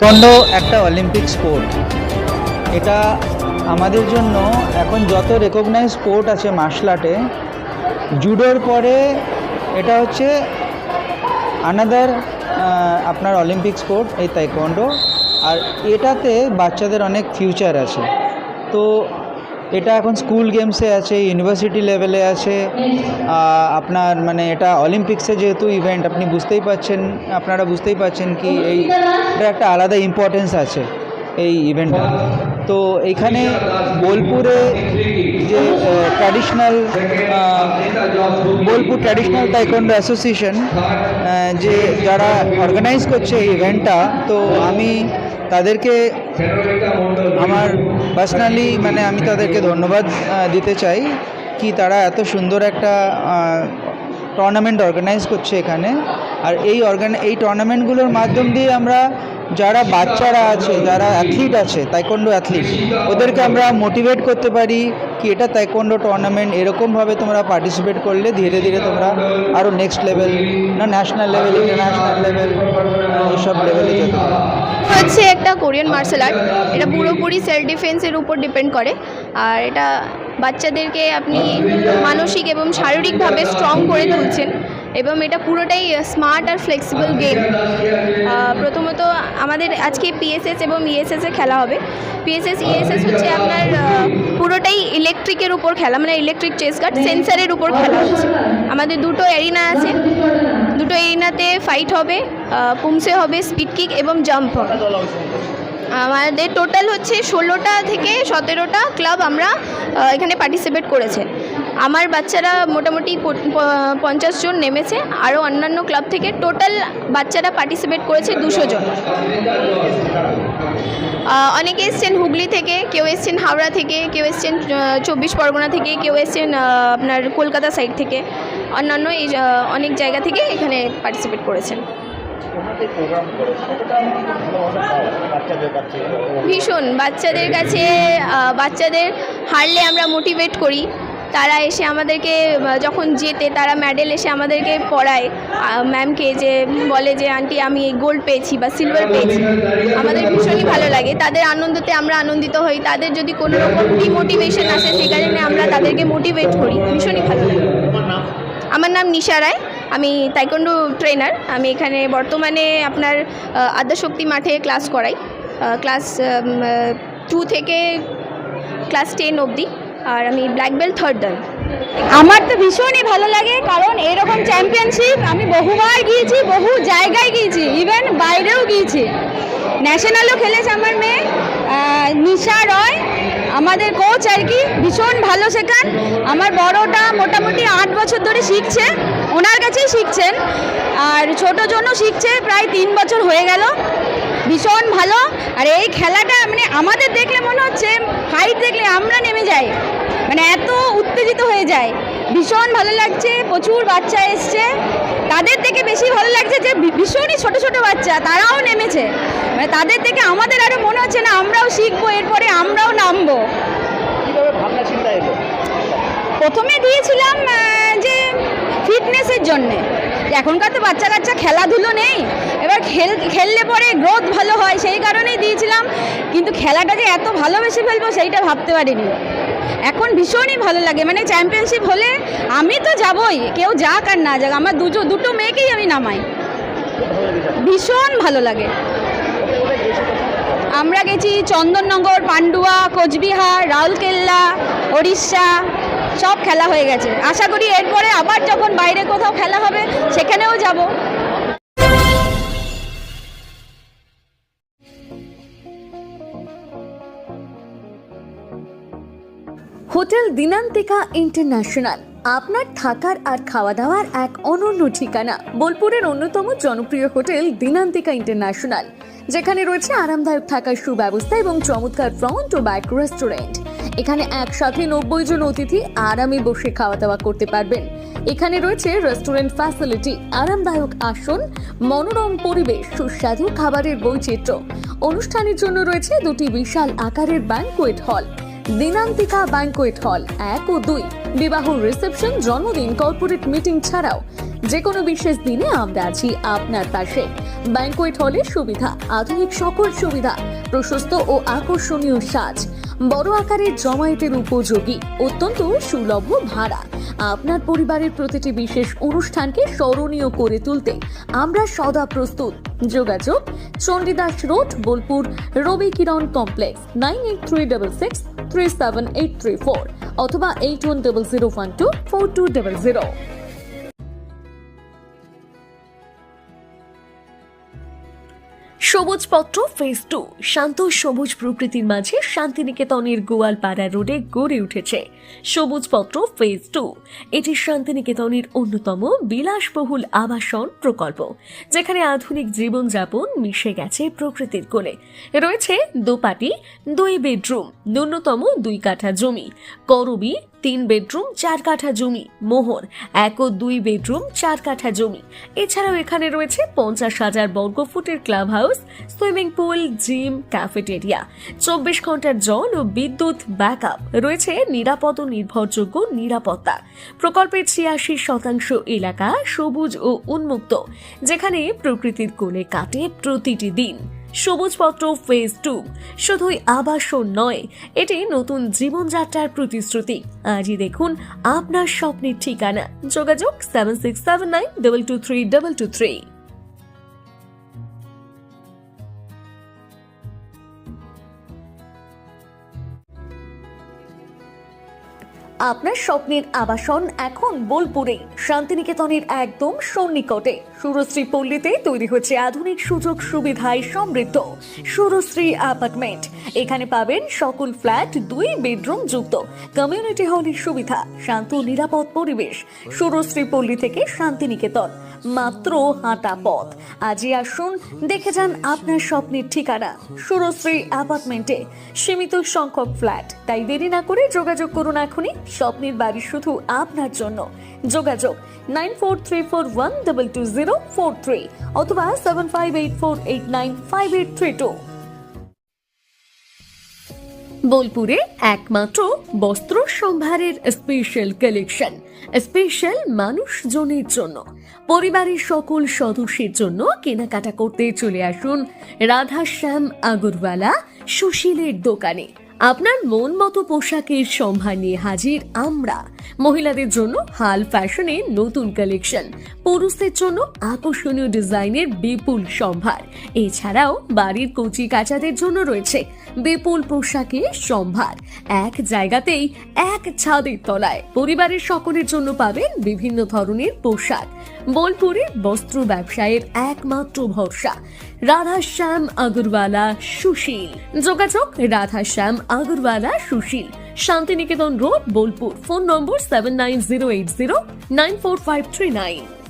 Taekwondo একটা Olympic sport. এটা আমাদের জন্য এখন যত রেকগনাইজ স্পোর্ট আছে মার্শাল আর্টে, জুডোর পরে এটা হচ্ছে আনাদার আপনার অলিম্পিক স্পোর্ট এই তাইকোয়ান্ডো। আর এটাতে বাচ্চাদের অনেক ফিউচার আছে। তো এটা এখন স্কুল গেমসে আছে, ইউনিভার্সিটি লেভেলে আছে, আপনার মানে এটা অলিম্পিক্সে যেহেতু ইভেন্ট, আপনি আপনারা বুঝতেই পারছেন কি এটা একটা আলাদা ইম্পর্টেন্স আছে এই ইভেন্টটা। তো এইখানে বোলপুরে যে বোলপুর ট্র্যাডিশনাল তাইকোয়ান্ডো অ্যাসোসিয়েশন যে যারা অর্গানাইজ করছে এই ইভেন্টটা, তো আমি তাদেরকে আমার পার্সোনালি আমি তাদেরকে ধন্যবাদ দিতে চাই কি তারা এত সুন্দর একটা টুর্নামেন্ট অর্গানাইজ করছে এখানে। আর এই টুর্নামেন্টগুলোর মাধ্যম দিয়ে আমরা যারা বাচ্চারা আছে, যারা অ্যাথলিট আছে, তাইকোয়ান্ডো অ্যাথলিট, ওদেরকে আমরা মোটিভেট করতে পারি কি এটা তাইকোয়ান্ডো টুর্নামেন্ট, এরকমভাবে তোমরা পার্টিসিপেট করলে ধীরে ধীরে তোমরা আরও next level, national level, international level, এইসব লেভেলে যেতে পারো। হচ্ছে একটা কোরিয়ান মার্শাল আর্ট। এটা পুরোপুরি সেলফ ডিফেন্সের উপর ডিপেন্ড করে। আর এটা বাচ্চাদেরকে আপনি মানসিক এবং শারীরিকভাবে স্ট্রং করে তুলছেন, এবং এটা পুরোটাই স্মার্ট আর ফ্লেক্সিবল গেম। প্রথমত আমাদের আজকে পিএসএস এবং ইএসএসে খেলা হবে। পিএসএস ইএসএস হচ্ছে আপনার পুরোটাই ইলেকট্রিকের উপর খেলা, মানে ইলেকট্রিক চেস গার্ড সেন্সারের উপর খেলা হচ্ছে। আমাদের দুটো এরিনা আছে, দুটো এরিনাতে ফাইট হবে, পুমসে হবে, স্পিড কিক এবং জাম্প হবে। আমাদের টোটাল হচ্ছে 16টা থেকে 17টা ক্লাব আমরা এখানে পার্টিসিপেট করেছে। আমার বাচ্চারা মোটামুটি 50 জন নেমেছে, আরও অন্যান্য ক্লাব থেকে টোটাল বাচ্চারা পার্টিসিপেট করেছে 200 জন। অনেকে এসছেন হুগলি থেকে, কেউ এসছেন হাওড়া থেকে, কেউ এসছেন 24 পরগনা থেকে, কেউ এসছেন আপনার কলকাতা সাইড থেকে, অন্যান্য এই অনেক জায়গা থেকে এখানে পার্টিসিপেট করেছেন। ভীষণ বাচ্চাদের কাছে, বাচ্চাদের হারলে আমরা মোটিভেট করি, তারা এসে আমাদেরকে যখন জেতে তারা মেডেল এসে আমাদেরকে পড়ায়, ম্যামকে যে বলে যে আন্টি আমি গোল্ড পেয়েছি বা সিলভার পেয়েছি, আমাদের ভীষণই ভালো লাগে। তাদের আনন্দতে আমরা আনন্দিত হই। তাদের যদি কোনো রকম ডিমোটিভেশন আসে সেখানে আমরা তাদেরকে মোটিভেট করি, ভীষণই ভালো লাগে। আমার নাম নিশা রায়, আমি তাইকোয়ান্ডো ট্রেনার। আমি এখানে বর্তমানে আপনার আদ্যাশক্তি মাঠে ক্লাস করাই, ক্লাস 2 থেকে ক্লাস 10 অবধি। আর আমি ব্ল্যাক বেল্ট 3rd ডান। আমার তো ভীষণই ভালো লাগে, কারণ এরকম চ্যাম্পিয়নশিপ আমি বহুবার গিয়েছি, বহু জায়গায় গিয়েছি, ইভেন বাইরেও গিয়েছি। ন্যাশনালও খেলেছে আমার মেয়ে নিশা রয়, আমাদের কোচ আর কি, ভীষণ ভালো শেখান। আমার বড়টা মোটামুটি 8 বছর ধরে শিখছে, ওনার কাছেই শিখছেন। আর ছোটো জনও শিখছে, প্রায় 3 বছর হয়ে গেল। ভীষণ ভালো। আর এই খেলাটা আমাদের দেখলে মনে হচ্ছে ফাইট দেখলে আমরা নেমে যাই, এত উত্তেজিত হয়ে যায়। ভীষণ ভালো লাগছে, প্রচুর বাচ্চা এসছে। তাদের থেকে বেশি ভালো লাগছে যে ভীষণই ছোট ছোট বাচ্চা, তারাও নেমেছে। তাদের থেকে আমাদের আরও মনে হচ্ছে না আমরাও শিখবো, এরপরে আমরাও নামবো। প্রথমে দিয়েছিলাম যে ফিটনেসের জন্যে, এখনকার তো বাচ্চা কাচ্চা খেলাধুলো নেই, এবার খেললে পরে গ্রোথ ভালো হয়, সেই কারণেই দিয়েছিলাম। কিন্তু খেলাটা যে এত ভালোবেসে ফেলবো সেইটা ভাবতে পারিনি। এখন ভীষণই ভালো লাগে, চ্যাম্পিয়নশিপ হলে আমি তো যাবই, কেউ যাক আর না যাক, আমার দুটো মেয়েকেই আমি নামাই। ভীষণ ভালো লাগে। আমরা গেছি চন্দননগর, পান্ডুয়া, কোচবিহার, রাউরকেল্লা, ওড়িশা, সব খেলা হয়ে গেছে। আশা করি এরপরে আবার যখন বাইরে কোথাও খেলা হবে সেখানেও যাব। হোটেল দিনান্তিকা ইন্টারন্যাশনাল আপনার থাকার আর খাওয়া দাওয়ার এক অনন্য ঠিকানা। বোলপুরের অন্যতম জনপ্রিয় হোটেল দিনান্তিকা ইন্টারন্যাশনাল, যেখানে রয়েছে আরামদায়ক থাকার সুব্যবস্থা এবং চমৎকার ফ্রন্ট ও ব্যাক রেস্টুরেন্ট। এখানে একসাথে 90 জন অতিথি আরামে বসে খাওয়া দাওয়া করতে পারবেন। এখানে রয়েছে রেস্টুরেন্ট ফ্যাসিলিটি, আরামদায়ক আসন, মনোরম পরিবেশ, সুস্বাদু খাবারের বৈচিত্র্য। অনুষ্ঠানের জন্য রয়েছে 2টি বিশাল আকারের banquet hall, Dinantika banquet hall 1 ও 2। বিবাহ, রিসেপশন, জন্মদিন, কর্পোরেট মিটিং ছাড়াও যে কোনো বিশেষ দিনে আমরা আছি আপনার পাশে। ব্যাংকোয়েট হলের সুবিধা, আধুনিক সকল সুবিধা, প্রশস্ত ও আকর্ষণীয় সাজ, বড় আকারের জমায়েতের উপযোগী, অত্যন্ত সুলভ ভাড়া। আপনার পরিবারের প্রতিটি বিশেষ অনুষ্ঠানকে স্মরণীয় করে তুলতে আমরা সদা প্রস্তুত। যোগাযোগ চণ্ডীদাস রোড, বোলপুর, রবি কিরণ কমপ্লেক্স, 9836637834 অথবা 8100124200। সবুজপত্র ফেজ 2 শান্ত সবুজ প্রকৃতির মাঝে শান্তিনিকেতনের গোয়ালপাড়া রোডে গড়ে উঠেছে সবুজপত্র ফেজ 2। এটি শান্তিনিকেতনের অন্যতম বিলাসবহুল আবাসন প্রকল্প, যেখানে আধুনিক জীবনযাপন মিশে গেছে প্রকৃতির কোলে। রয়েছে দোপাটি, 2 বেডরুম, ন্যূনতম 2 কাঠা জমি, করবি 3 বেডরুম 4 কাঠা জমি, মোহর 1 ও 2 বেডরুম 4 কাঠা জমি। এছাড়াও এখানে রয়েছে 50,000 বর্গফুটের clubhouse, swimming pool, gym, cafeteria, 24 ঘন্টার জল ও বিদ্যুৎ ব্যাকআপ। রয়েছে নিরাপদ ও নির্ভরযোগ্য নিরাপত্তা। প্রকল্পের 86% এলাকা সবুজ ও উন্মুক্ত, যেখানে প্রকৃতির কোলে কাটে প্রতিটি দিন। সবুজপত্র ফেজ 2 শুধুই আবাসন নয়, এটি নতুন জীবনযাত্রার প্রতিশ্রুতি। আজই দেখুন আপনার স্বপ্নের ঠিকানা। যোগাযোগ 7679223223। আপনার স্বপ্নের আবাসন এখন বোলপুরে, শান্তিনিকেতনের একদম সন্নিকটে সুরশ্রী পল্লীতে তৈরি হচ্ছে আধুনিক সুযোগ সুবিধায় সমৃদ্ধ সুরশ্রী অ্যাপার্টমেন্ট। এখানে পাবেন সকল ফ্ল্যাট 2 বেডরুম যুক্ত, কমিউনিটি হলের সুবিধা, শান্ত নিরাপদ পরিবেশ। সুরশ্রী পল্লী থেকে শান্তিনিকেতন মাত্র হাঁটা পথ। আজই আসুন, দেখে যান আপনার স্বপ্নের ঠিকানা সুরশ্রী অ্যাপার্টমেন্টে। সীমিত সংখ্যক ফ্ল্যাট, তাই দেরি না করে যোগাযোগ করুন এখনই। স্বপ্নের বাড়ি শুধু আপনার জন্য। যোগাযোগ 9434122043 অথবা 7584895832। বোলপুরে একমাত্র বস্ত্র সম্ভারের স্পেশাল কালেকশন, স্পেশাল মানুষজনের জন্য, পরিবারের সকল সদস্যের জন্য কেনাকাটা করতে চলে আসুন রাধাশ্যাম আগরওয়ালা সুশীলের দোকানে। আপনার মন মতো পোশাকের সম্ভার নিয়ে হাজির আমরা। মহিলাদের জন্য হাল ফ্যাশনের নতুন কালেকশন, পুরুষদের জন্য আকর্ষণীয় ডিজাইনের বিপুল সম্ভার। এছাড়াও বাড়ির কচি কাচাদের জন্য রয়েছে বিপুল পোশাকের সম্ভার। এক জায়গাতেই, এক ছাদের তলায় পরিবারের সকলের জন্য পাবেন বিভিন্ন ধরনের পোশাক। বোলপুরের বস্ত্র ব্যবসায়ের একমাত্র ভরসা রাধাশ্যাম আগরওয়ালা সুশীল। যোগাযোগ Radhashyam Agarwala Sushil, Santiniketan road, Bolpur. Phone number 7908094539।